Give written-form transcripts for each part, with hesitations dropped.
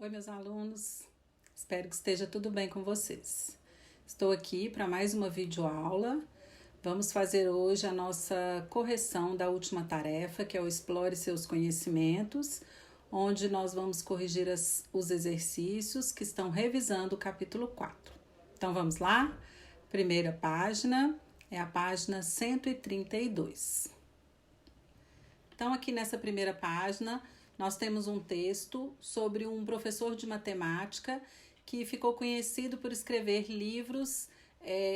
Oi, meus alunos, espero que esteja tudo bem com vocês. Estou aqui para mais uma videoaula. Vamos fazer hoje a nossa correção da última tarefa, que é o Explore Seus Conhecimentos, onde nós vamos corrigir os exercícios que estão revisando o capítulo 4. Então vamos lá? Primeira página é a página 132. Então aqui nessa primeira página nós temos um texto sobre um professor de matemática que ficou conhecido por escrever livros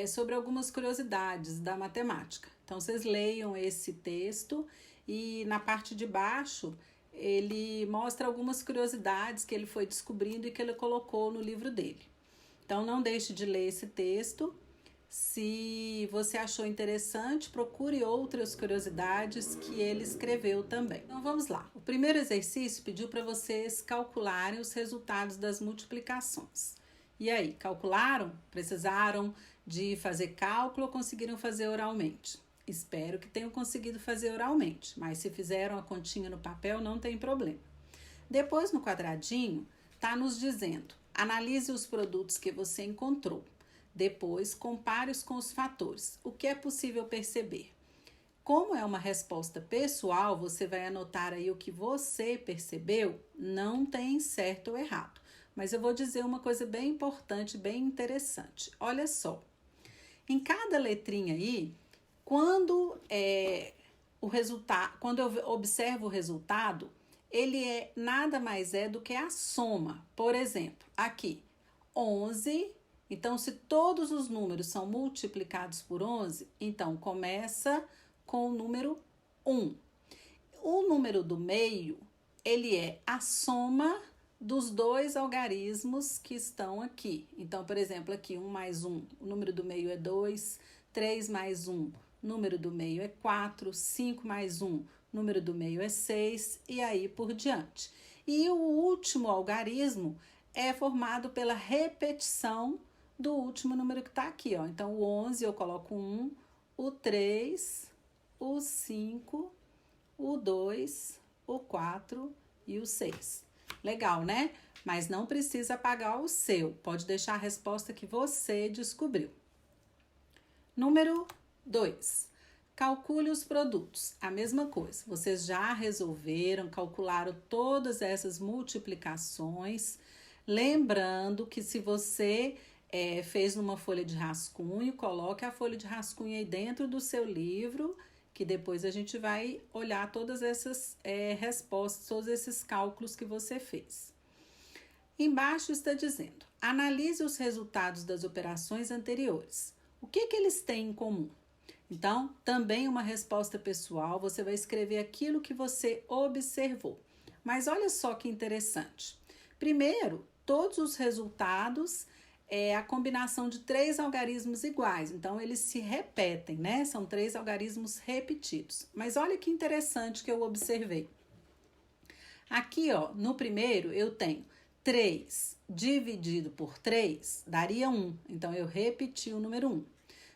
sobre algumas curiosidades da matemática. Então, vocês leiam esse texto e na parte de baixo ele mostra algumas curiosidades que ele foi descobrindo e que ele colocou no livro dele. Então, não deixe de ler esse texto. Se você achou interessante, procure outras curiosidades que ele escreveu também. Então vamos lá. O primeiro exercício pediu para vocês calcularem os resultados das multiplicações. E aí, calcularam? Precisaram de fazer cálculo ou conseguiram fazer oralmente? Espero que tenham conseguido fazer oralmente, mas se fizeram a continha no papel, não tem problema. Depois, no quadradinho, está nos dizendo: analise os produtos que você encontrou. Depois, compare-os com os fatores. O que é possível perceber? Como é uma resposta pessoal, você vai anotar aí o que você percebeu, não tem certo ou errado. Mas eu vou dizer uma coisa bem importante, bem interessante. Olha só, em cada letrinha aí, quando eu observo o resultado, ele nada mais é do que a soma. Por exemplo, aqui, 11. Então, se todos os números são multiplicados por 11, então começa com o número 1. O número do meio, ele é a soma dos dois algarismos que estão aqui. Então, por exemplo, aqui 1 mais 1, o número do meio é 2, 3 mais 1, número do meio é 4, 5 mais 1, número do meio é 6 e aí por diante. E o último algarismo é formado pela repetição do último número que está aqui, ó. Então, o 11 eu coloco 1, o 3, o 5, o 2, o 4 e o 6. Legal, né? Mas não precisa apagar o seu. Pode deixar a resposta que você descobriu. Número 2. Calcule os produtos. A mesma coisa. Vocês já resolveram, calcularam todas essas multiplicações. Lembrando que se você fez numa folha de rascunho, coloque a folha de rascunho aí dentro do seu livro, que depois a gente vai olhar todas essas respostas, todos esses cálculos que você fez. Embaixo está dizendo: analise os resultados das operações anteriores. O que eles têm em comum? Então, também uma resposta pessoal, você vai escrever aquilo que você observou. Mas olha só que interessante. Primeiro, todos os resultados é a combinação de 3 algarismos iguais, então eles se repetem, né? São 3 algarismos repetidos. Mas olha que interessante que eu observei. Aqui, ó, no primeiro eu tenho 3 dividido por 3 daria 1, então eu repeti o número 1.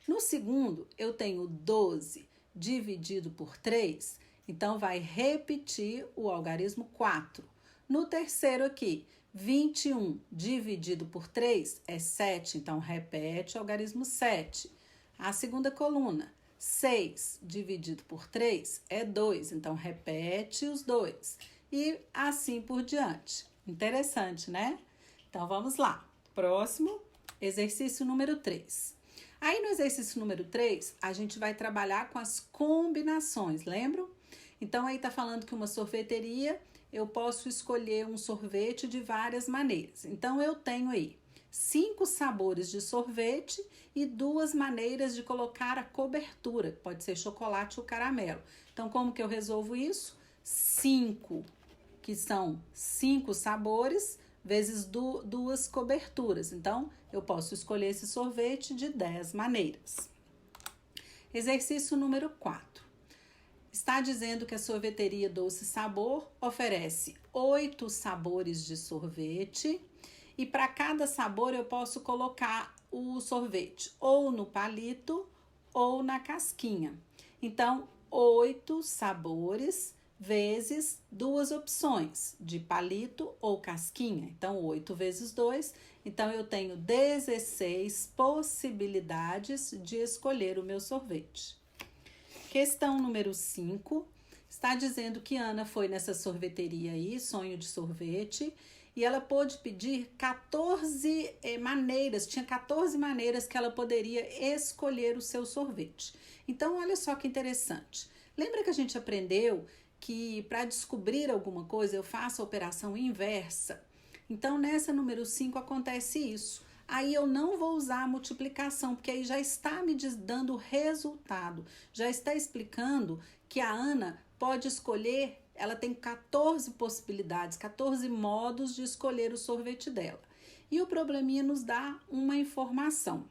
No segundo, eu tenho 12 dividido por 3, então vai repetir o algarismo 4. No terceiro aqui, 21 dividido por 3 é 7, então repete o algarismo 7. A segunda coluna, 6 dividido por 3 é 2, então repete os 2. E assim por diante. Interessante, né? Então vamos lá. Próximo, exercício número 3. Aí no exercício número 3, a gente vai trabalhar com as combinações, lembram? Então aí tá falando que uma sorveteria, eu posso escolher um sorvete de várias maneiras. Então eu tenho aí 5 sabores de sorvete e 2 maneiras de colocar a cobertura, pode ser chocolate ou caramelo. Então como que eu resolvo isso? 5, que são 5 sabores, vezes 2 coberturas. Então, eu posso escolher esse sorvete de 10 maneiras. Exercício número 4. Está dizendo que a sorveteria Doce Sabor oferece 8 sabores de sorvete e para cada sabor eu posso colocar o sorvete ou no palito ou na casquinha. Então, 8 sabores vezes duas opções, de palito ou casquinha. Então, 8 vezes 2. Então, eu tenho 16 possibilidades de escolher o meu sorvete. Questão número 5. Está dizendo que Ana foi nessa sorveteria aí, Sonho de Sorvete, e ela pôde pedir 14 maneiras, tinha 14 maneiras que ela poderia escolher o seu sorvete. Então, olha só que interessante. Lembra que a gente aprendeu que para descobrir alguma coisa eu faço a operação inversa? Então, nessa número 5 acontece isso. Aí eu não vou usar a multiplicação, porque aí já está me dando o resultado, já está explicando que a Ana pode escolher, ela tem 14 possibilidades, 14 modos de escolher o sorvete dela. E o probleminha nos dá uma informação,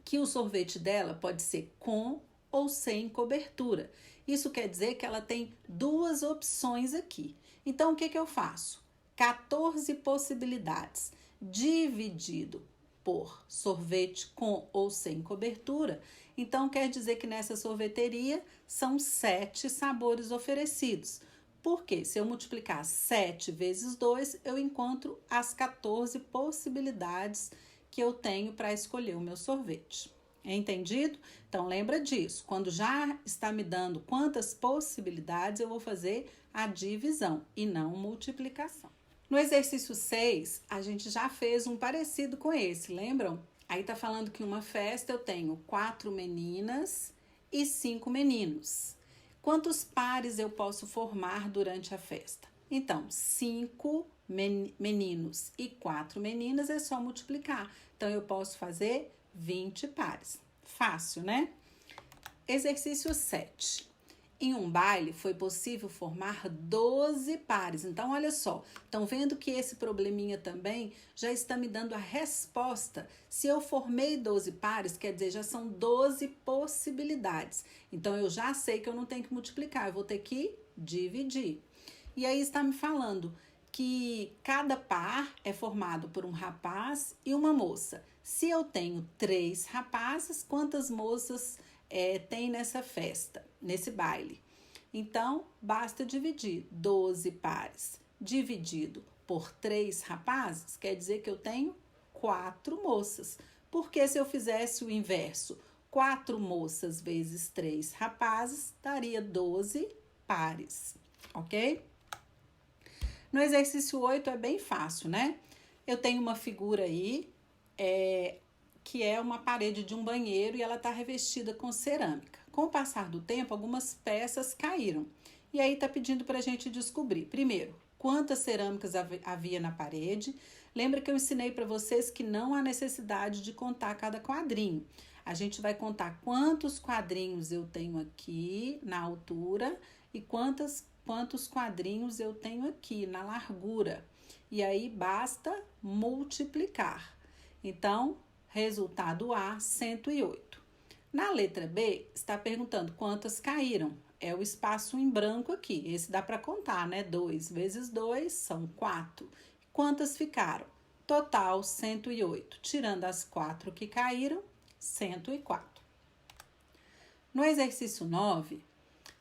que o sorvete dela pode ser com ou sem cobertura. Isso quer dizer que ela tem duas opções aqui. Então, o que eu faço? 14 possibilidades dividido por sorvete com ou sem cobertura. Então, quer dizer que nessa sorveteria são 7 sabores oferecidos. Porque se eu multiplicar 7 vezes 2, eu encontro as 14 possibilidades que eu tenho para escolher o meu sorvete. Entendido? Então, lembra disso. Quando já está me dando quantas possibilidades, eu vou fazer a divisão e não multiplicação. No exercício 6, a gente já fez um parecido com esse, lembram? Aí tá falando que em uma festa eu tenho 4 meninas e 5 meninos. Quantos pares eu posso formar durante a festa? Então, 5 meninos e 4 meninas é só multiplicar. Então, eu posso fazer 20 pares. Fácil, né? Exercício 7. Em um baile foi possível formar 12 pares. Então, olha só, estão vendo que esse probleminha também já está me dando a resposta. Se eu formei 12 pares, quer dizer, já são 12 possibilidades. Então, eu já sei que eu não tenho que multiplicar, eu vou ter que dividir. E aí está me falando que cada par é formado por um rapaz e uma moça. Se eu tenho 3 rapazes, quantas moças tem nessa festa, nesse baile? Então, basta dividir 12 pares dividido por 3 rapazes, quer dizer que eu tenho 4 moças. Porque se eu fizesse o inverso, 4 moças vezes 3 rapazes, daria 12 pares, ok? No exercício 8 é bem fácil, né? Eu tenho uma figura aí, que é uma parede de um banheiro e ela está revestida com cerâmica. Com o passar do tempo, algumas peças caíram. E aí está pedindo para a gente descobrir, primeiro, quantas cerâmicas havia na parede. Lembra que eu ensinei para vocês que não há necessidade de contar cada quadrinho. A gente vai contar quantos quadrinhos eu tenho aqui na altura e quantos quadrinhos eu tenho aqui na largura. E aí basta multiplicar. Então, resultado A, 108. Na letra B, está perguntando quantas caíram. É o espaço em branco aqui. Esse dá para contar, né? 2 vezes 2 são 4. Quantas ficaram? Total, 108. Tirando as 4 que caíram, 104. No exercício 9,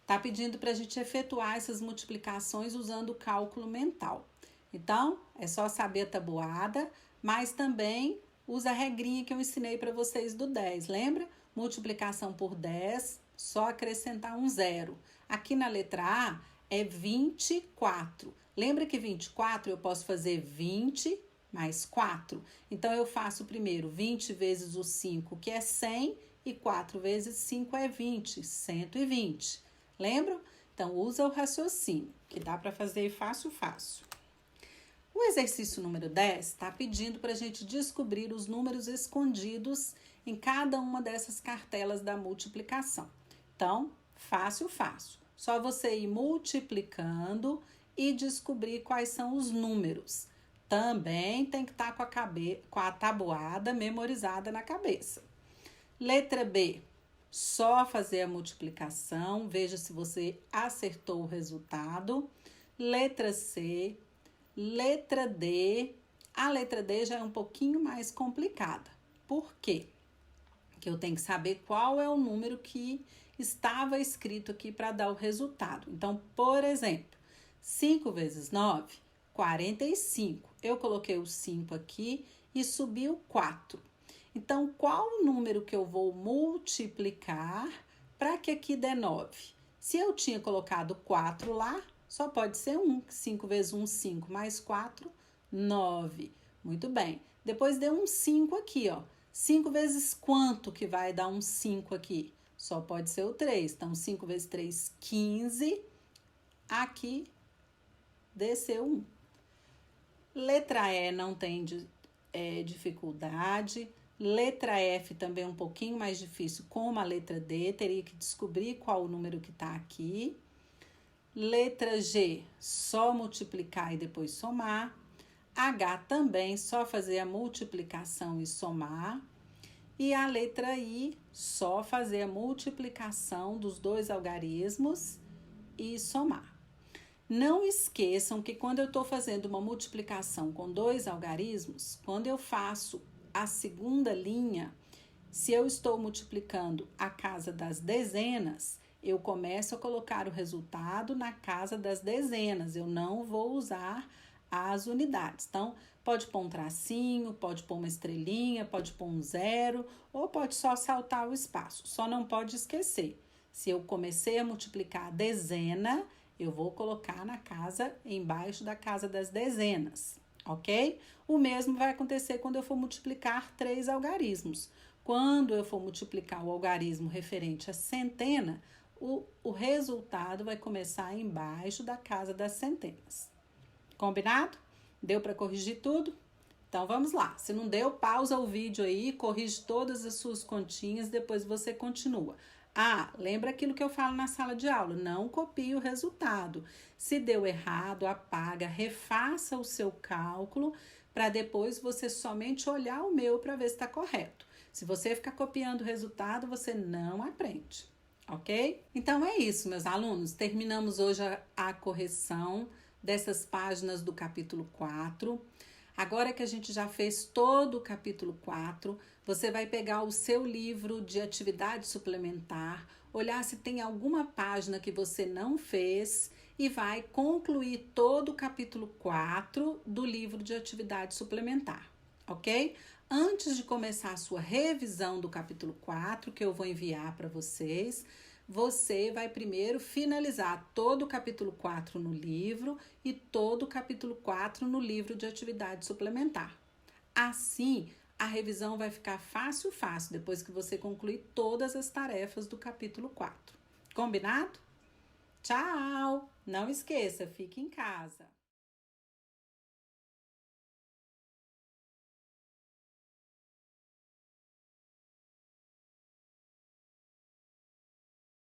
está pedindo para a gente efetuar essas multiplicações usando o cálculo mental. Então, é só saber a tabuada, mas também usa a regrinha que eu ensinei para vocês do 10, lembra? Multiplicação por 10, só acrescentar um zero. Aqui na letra A é 24. Lembra que 24 eu posso fazer 20 mais 4? Então, eu faço primeiro 20 vezes o 5, que é 100, e 4 vezes 5 é 20, 120. Lembram? Então, usa o raciocínio, que dá para fazer fácil, fácil. O exercício número 10 está pedindo para a gente descobrir os números escondidos em cada uma dessas cartelas da multiplicação. Então, fácil, fácil. Só você ir multiplicando e descobrir quais são os números. Também tem que estar com a tabuada memorizada na cabeça. Letra B, só fazer a multiplicação. Veja se você acertou o resultado. Letra C, letra D. A letra D já é um pouquinho mais complicada. Por quê? Porque eu tenho que saber qual é o número que estava escrito aqui para dar o resultado. Então, por exemplo, 5 vezes 9, 45. Eu coloquei o 5 aqui e subi o 4. Então, qual o número que eu vou multiplicar para que aqui dê 9? Se eu tinha colocado 4 lá, só pode ser 1. 5 vezes 1, 5, mais 4, 9. Muito bem. Depois deu um 5 aqui, ó. 5 vezes quanto que vai dar um 5 aqui? Só pode ser o 3. Então, 5 vezes 3, 15. Aqui, desceu 1. Letra E não tem dificuldade. Letra F também é um pouquinho mais difícil, como a letra D. Teria que descobrir qual o número que está aqui. Letra G, só multiplicar e depois somar. H também, só fazer a multiplicação e somar. E a letra I, só fazer a multiplicação dos dois algarismos e somar. Não esqueçam que quando eu estou fazendo uma multiplicação com dois algarismos, quando eu faço a segunda linha, se eu estou multiplicando a casa das dezenas, eu começo a colocar o resultado na casa das dezenas. Eu não vou usar as unidades. Então, pode pôr um tracinho, pode pôr uma estrelinha, pode pôr um 0, ou pode só saltar o espaço. Só não pode esquecer. Se eu comecei a multiplicar a dezena, eu vou colocar na casa, embaixo da casa das dezenas, ok? O mesmo vai acontecer quando eu for multiplicar 3 algarismos. Quando eu for multiplicar o algarismo referente à centena, o resultado vai começar embaixo da casa das centenas. Combinado? Deu para corrigir tudo? Então vamos lá. Se não deu, pausa o vídeo aí, corrige todas as suas continhas, depois você continua. Ah, lembra aquilo que eu falo na sala de aula, não copie o resultado. Se deu errado, apaga, refaça o seu cálculo para depois você somente olhar o meu para ver se está correto. Se você ficar copiando o resultado, você não aprende, ok? Então é isso, meus alunos. Terminamos hoje a correção dessas páginas do capítulo 4. Agora que a gente já fez todo o capítulo 4, você vai pegar o seu livro de atividade suplementar, olhar se tem alguma página que você não fez e vai concluir todo o capítulo 4 do livro de atividade suplementar, ok? Antes de começar a sua revisão do capítulo 4, que eu vou enviar para vocês, você vai primeiro finalizar todo o capítulo 4 no livro e todo o capítulo 4 no livro de atividade suplementar. Assim, a revisão vai ficar fácil, depois que você concluir todas as tarefas do capítulo 4. Combinado? Tchau! Não esqueça, fique em casa.